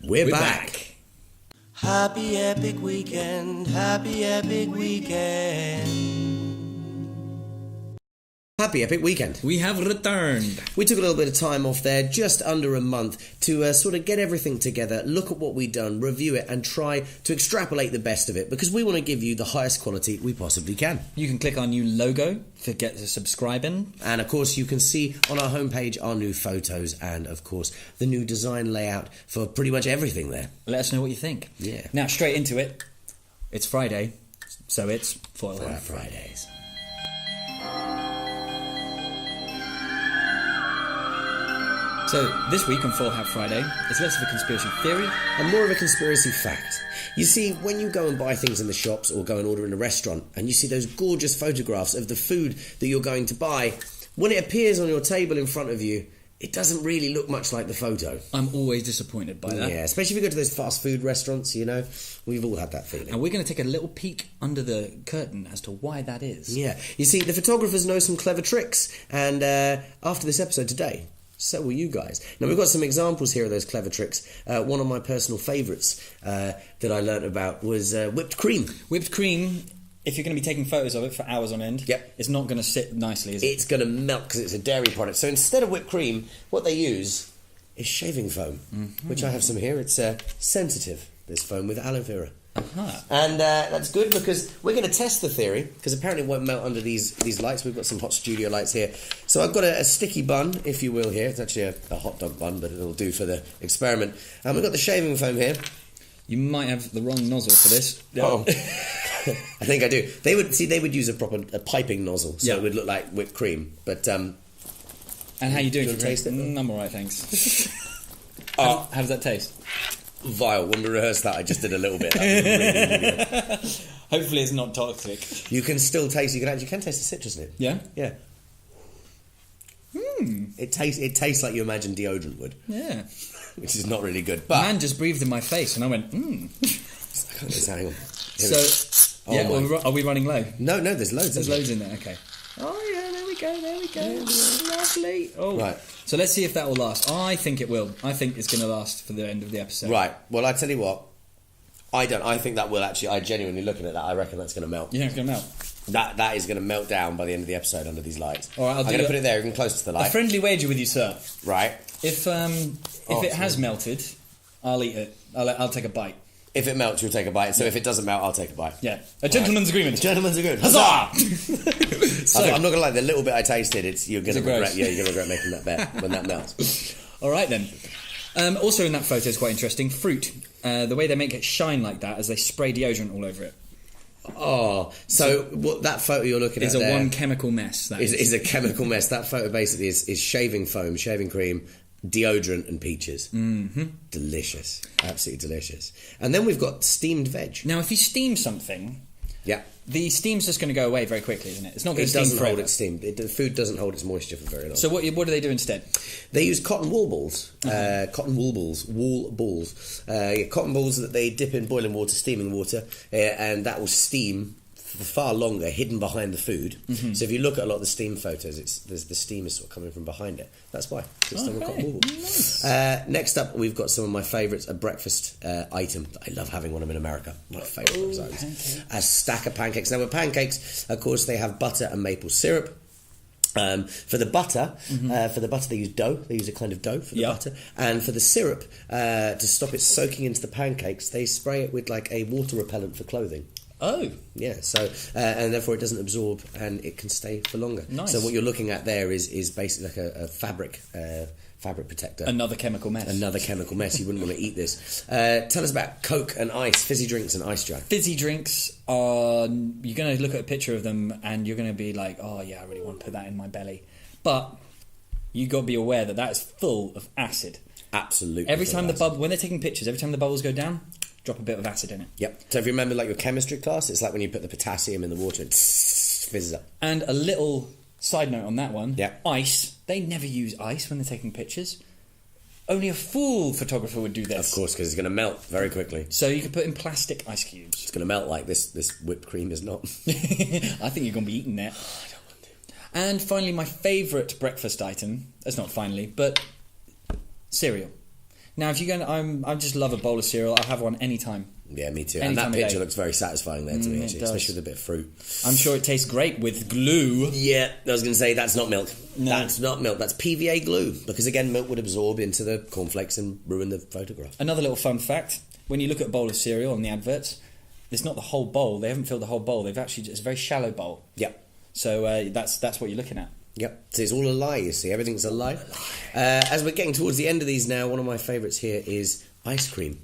We're back. Happy epic weekend, happy epic weekend. Happy epic weekend. We have returned. We took a little bit of time off there, just under a month, to sort of get everything together, look at what we've done, review it, and try to extrapolate the best of it, because we want to give you the highest quality we possibly can. You can click our new logo to get to subscribing. And of course, you can see on our homepage our new photos and, of course, the new design layout for pretty much everything there. Let us know what you think. Yeah. Now, straight into it. It's Friday, so it's Foil Have Fridays. So, this week on Full Have Friday, it's less of a conspiracy theory and more of a conspiracy fact. You see, when you go and buy things in the shops or go and order in a restaurant and you see those gorgeous photographs of the food that you're going to buy, when it appears on your table in front of you, it doesn't really look much like the photo. I'm always disappointed by that. Yeah, especially if you go to those fast food restaurants, you know, we've all had that feeling. And we're going to take a little peek under the curtain as to why that is. Yeah, you see, the photographers know some clever tricks, and after this episode today, so will you guys. Now, we've got some examples here of those clever tricks. One of my personal favourites that I learnt about was whipped cream. Whipped cream, if you're going to be taking photos of it for hours on end, yep, it's not going to sit nicely, is it? It's going to melt because it's a dairy product. So instead of whipped cream, what they use is shaving foam, which I have some here. It's sensitive, this foam, with aloe vera. And that's good because we're going to test the theory, because apparently it won't melt under these lights. We've got some hot studio lights here. So I've got a sticky bun, if you will, here. It's actually a hot dog bun, but it'll do for the experiment. And we've got the shaving foam here. You might have the wrong nozzle for this. Oh, I think I do. They would use a piping nozzle, so it would look like whipped cream. But and how you doing? Do you taste it? I'm all right, thanks. How does that taste? Vile. When we rehearsed that, I just did a little bit. That was really good. Hopefully, it's not toxic. You can still taste. You can taste the citrus in it. Yeah. Yeah. It tastes like you imagine deodorant would. Yeah. Which is not really good. But man just breathed in my face, and I went, Hang on. So, are we running low? No, there's loads. There's loads in there. Okay. Oh yeah, there we go. Lovely. Oh, right. So let's see if that will last. I think it will. I think it's going to last for the end of the episode. Right. Well, I tell you what. I don't. I think that will actually. I genuinely, looking at that, I reckon that's going to melt. You think it's going to melt? That is going to melt down by the end of the episode under these lights. All right, I'm going to put it there, even closer to the light. A friendly wager with you, sir. Right. If it has melted, I'll eat it. I'll take a bite. If it melts, you'll take a bite. So if it doesn't melt, I'll take a bite. Yeah. A gentleman's agreement. A gentleman's agreement. Huzzah! So, I'm not going to lie, the little bit I tasted, you're going to regret. Gross? Yeah, you're going to regret making that bet when that melts. All right, then. Also in that photo is quite interesting. Fruit. The way they make it shine like that is they spray deodorant all over it. Oh, so what that photo you're looking at is there... Is a one chemical mess. That is a chemical mess. That photo basically is shaving foam, shaving cream, deodorant and peaches. Mm-hmm. Delicious. Absolutely delicious. And then we've got steamed veg. Now, if you steam something... Yeah. The steam's just going to go away very quickly, isn't it? It's not going to steam forever. Hold its steam. The food doesn't hold its moisture for very long. So what do they do instead? They use cotton wool balls. Cotton wool balls. Cotton balls that they dip in boiling water, steaming water, and that will steam for far longer, hidden behind the food. Mm-hmm. So if you look at a lot of the steam photos, the steam is sort of coming from behind it. That's why. It's done with cotton wool. Nice. Next up, we've got some of my favourites, a breakfast item that I love having when I'm in America. My favourite items. A stack of pancakes. Now with pancakes, of course, they have butter and maple syrup. For the butter, they use dough. They use a kind of dough for the butter, and for the syrup, to stop it soaking into the pancakes, they spray it with like a water repellent for clothing. Oh, yeah. So and therefore it doesn't absorb and it can stay for longer. Nice. So what you're looking at there is basically like a fabric protector. Another chemical mess. You wouldn't want to eat this. Tell us about Coke and ice, fizzy drinks and ice, Jack. Fizzy drinks are... You're going to look at a picture of them and you're going to be like, oh yeah, I really want to put that in my belly. But you got to be aware that is full of acid. Absolutely. Every time when they're taking pictures, every time the bubbles go down, drop a bit of acid in it. Yep. So if you remember like your chemistry class, it's like when you put the potassium in the water, it fizzes up. And a little side note on that one. Yeah. Ice. They never use ice when they're taking pictures. Only a fool photographer would do this. Of course, because it's going to melt very quickly. So you could put in plastic ice cubes. It's going to melt like this whipped cream is not. I think you're going to be eating that. Oh, I don't want to. And finally, my favourite breakfast item. That's not finally, but cereal. Now, if you're going, I just love a bowl of cereal. I'll have one anytime. Yeah, me too. Any And that time of picture day. looks very satisfying there to me, It actually, does. especially with a bit of fruit. I'm sure it tastes great with glue. Yeah, I was going to say that's not milk. No. That's not milk. That's PVA glue. Because again, milk would absorb into the cornflakes and ruin the photograph. Another little fun fact: when you look at a bowl of cereal on the adverts, it's not the whole bowl. They haven't filled the whole bowl. They've actually it's a very shallow bowl. Yep. So that's what you're looking at. Yep. So it's all a lie, you see. Everything's a lie. As we're getting towards the end of these now, one of my favourites here is ice cream.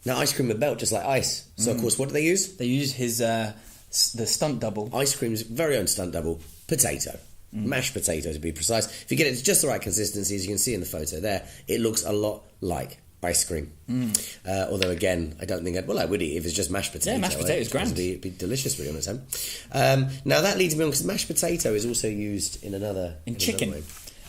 Now, ice cream would melt just like ice. So, of course, what do they use? They use the stunt double. Ice cream's very own stunt double, potato. Mashed potato, to be precise. If you get it to just the right consistency, as you can see in the photo there, it looks a lot like ice cream. Although, again, I don't think I would eat if it's just mashed potato. Yeah, mashed potato is grand. It'd be delicious, really, on its own. Now, that leads me on, because mashed potato is also used in another... In another chicken. way.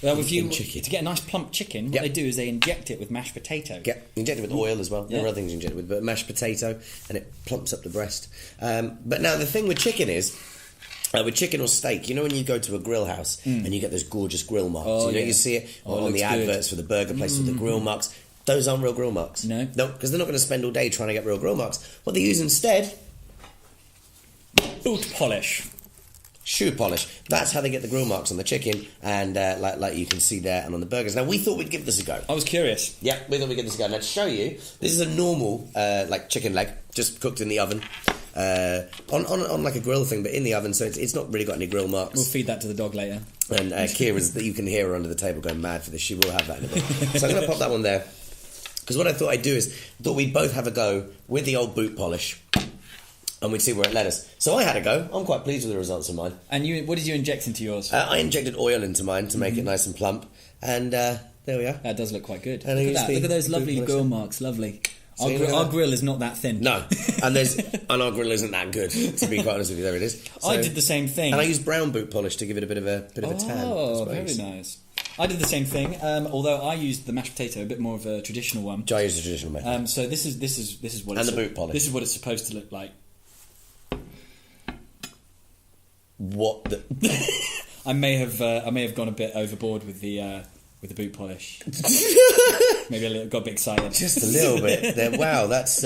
Well, if In chicken. to get a nice plump chicken, what Yep. they do is they inject it with mashed potato. Yeah, inject it with oil as well. There are Yeah. other things you inject it with, but mashed potato, and it plumps up the breast. But now the thing with chicken is, with chicken or steak, you know when you go to a grill house and you get those gorgeous grill marks? Oh, you yeah. you see it Oh, it on the looks good. adverts for the burger places with the grill marks. Those aren't real grill marks. No? No, because they're not going to spend all day trying to get real grill marks. What they use instead, Boot polish. shoe polish. That's how they get the grill marks on the chicken, and like you can see there, and on the burgers. Now, we thought we'd give this a go. I was curious. Yeah, we thought we'd give this a go. Now, to show you, this is a normal, like, chicken leg, just cooked in the oven, on like a grill thing, but in the oven, so it's not really got any grill marks. We'll feed that to the dog later. And Kira's, that you can hear her under the table going mad for this. She will have that in a bit. So I'm going to pop that one there, because what I thought I'd do is, thought we'd both have a go with the old boot polish, and we'd see where it led us. So I had a go. I'm quite pleased with the results of mine. And what did you inject into yours? I injected oil into mine to make it nice and plump, and there we are. That does look quite good. And I Look used at that. the Look at those boot lovely polish. grill marks. Lovely. So you know Our that- grill is not that thin. No, and our grill isn't that good, to be quite honest with you. There it is. I So- did the same thing. and I used brown boot polish to give it a bit of a tan. I Oh, suppose. very nice. I did the same thing, although I used the mashed potato, a bit more of a traditional one. I used the traditional method. So this is what And it's the boot polish. This is what it's supposed to look like. What the? I may have gone a bit overboard with the boot polish. Maybe got a bit excited. Just a little bit. There. Wow, that's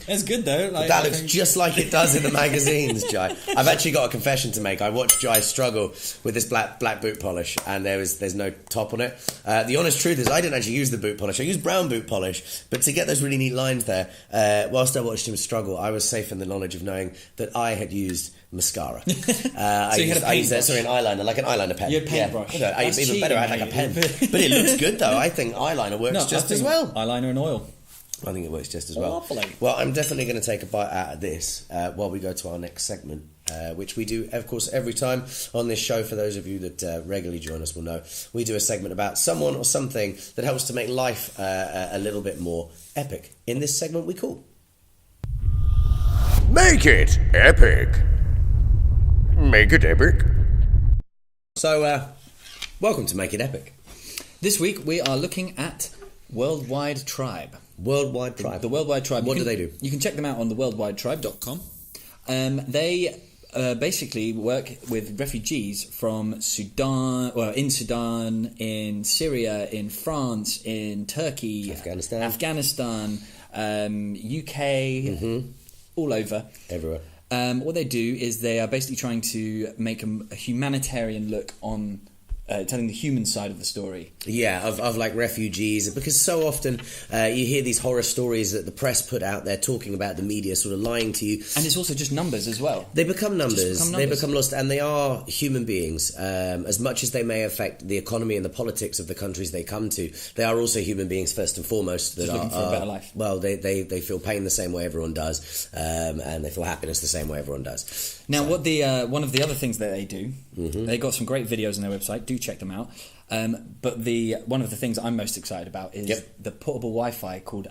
It's good though. Like, that I looks think- just like it does in the magazines, Jai. I've actually got a confession to make. I watched Jai struggle with this black boot polish, and there's no top on it. The honest truth is, I didn't actually use the boot polish. I used brown boot polish, but to get those really neat lines there, whilst I watched him struggle, I was safe in the knowledge of knowing that I had used mascara. I you had a I used paintbrush? an eyeliner, like an eyeliner pen. You had a paintbrush. Yeah. That's Even better, I had like a pen. cheating, mate. But it looks good though. I think eyeliner works No, just I as think well. Eyeliner and oil. I think it works just as well. Lovely. Well, I'm definitely going to take a bite out of this while we go to our next segment, which we do, of course, every time on this show. For those of you that regularly join us will know, we do a segment about someone or something that helps to make life a little bit more epic. In this segment we call... Make it epic. Make it epic. So, welcome to Make It Epic. This week we are looking at Worldwide Tribe. Worldwide Tribe. The Worldwide Tribe. What You do can- they do? You can check them out on theworldwidetribe.com. They basically work with refugees from Sudan, in Sudan, in Syria, in France, in Turkey, Afghanistan. UK, all over. Everywhere. What they do is they are basically trying to make a humanitarian look on telling the human side of the story. Yeah, of like refugees, because so often you hear these horror stories that the press put out there talking about the media sort of lying to you. And it's also just numbers as well. They become numbers. Just become They numbers. become lost, and they are human beings. As much as they may affect the economy and the politics of the countries they come to, they are also human beings first and foremost. That Just looking for a better life. Well, they feel pain the same way everyone does, and they feel happiness the same way everyone does. Now, what the one of the other things that they do, they got some great videos on their website. Do check them out. But one of the things I'm most excited about is the portable Wi-Fi called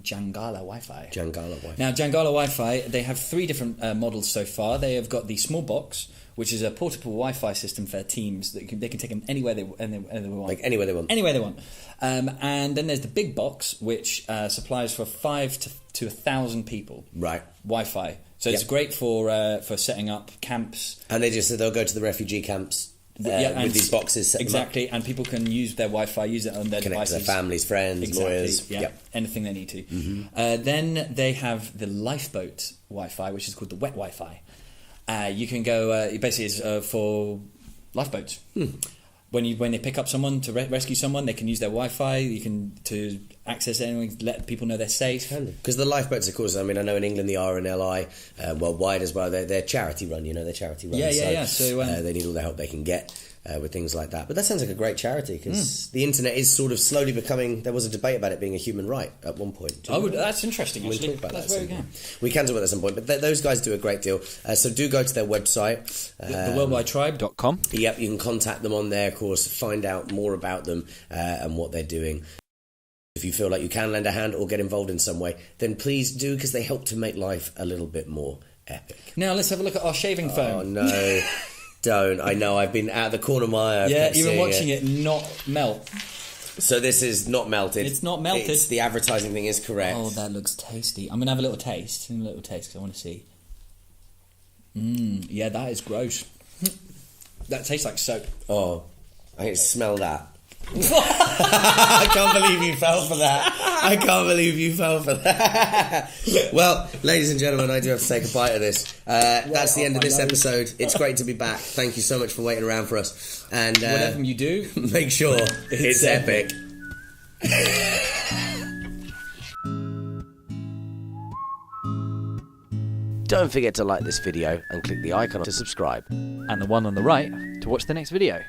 Jangala Wi-Fi. Jangala Wi-Fi. Now, Jangala Wi-Fi, they have 3 different models so far. They have got the small box, which is a portable Wi-Fi system for their teams that they can take them anywhere they want. Like anywhere they want. Anywhere they want. And then there's the big box, which supplies for 5 to 1,000 people. Right. Wi-Fi. So it's great for setting up camps. And they'll go to the refugee camps with these boxes. Set exactly, and people can use their Wi-Fi, use it on their connect devices. to their families, friends, lawyers. Anything they need to. Then they have the lifeboat Wi-Fi, which is called the wet Wi-Fi. You can go. It basically is for lifeboats. When they pick up someone to rescue someone, they can use their Wi-Fi. You can to access anyone, let people know they're safe. Because the lifeboats, of course, I mean, I know in England the RNLI, worldwide as well, they're charity run. They're charity run. So they need all the help they can get with things like that. But that sounds like a great charity because the internet is sort of slowly becoming. There was a debate about it being a human right at one point. That's interesting. Actually, we'll talk about that's that very good. We can talk about that at some point. But those guys do a great deal. So do go to their website, theworldwidetribe.com. Yep, you can contact them on there, of course, find out more about them and what they're doing. If you feel like you can lend a hand or get involved in some way, then please do, because they help to make life a little bit more epic. Now let's have a look at our shaving foam. Oh no, don't. I know, I've been out of the corner of my eye. Yeah, even watching it not melt. So this is not melted. It's not melted. The advertising thing is correct. Oh, that looks tasty. I'm going to have a little taste. Because I want to see. Yeah, that is gross. That tastes like soap. Oh, I can smell that. I can't believe you fell for that. Well, ladies and gentlemen, I do have to take a bite of this. That's the end of this episode. It's great to be back. Thank you so much for waiting around for us. And whatever you do, make sure it's epic. Don't forget to like this video and click the icon to subscribe. and the one on the right to watch the next video.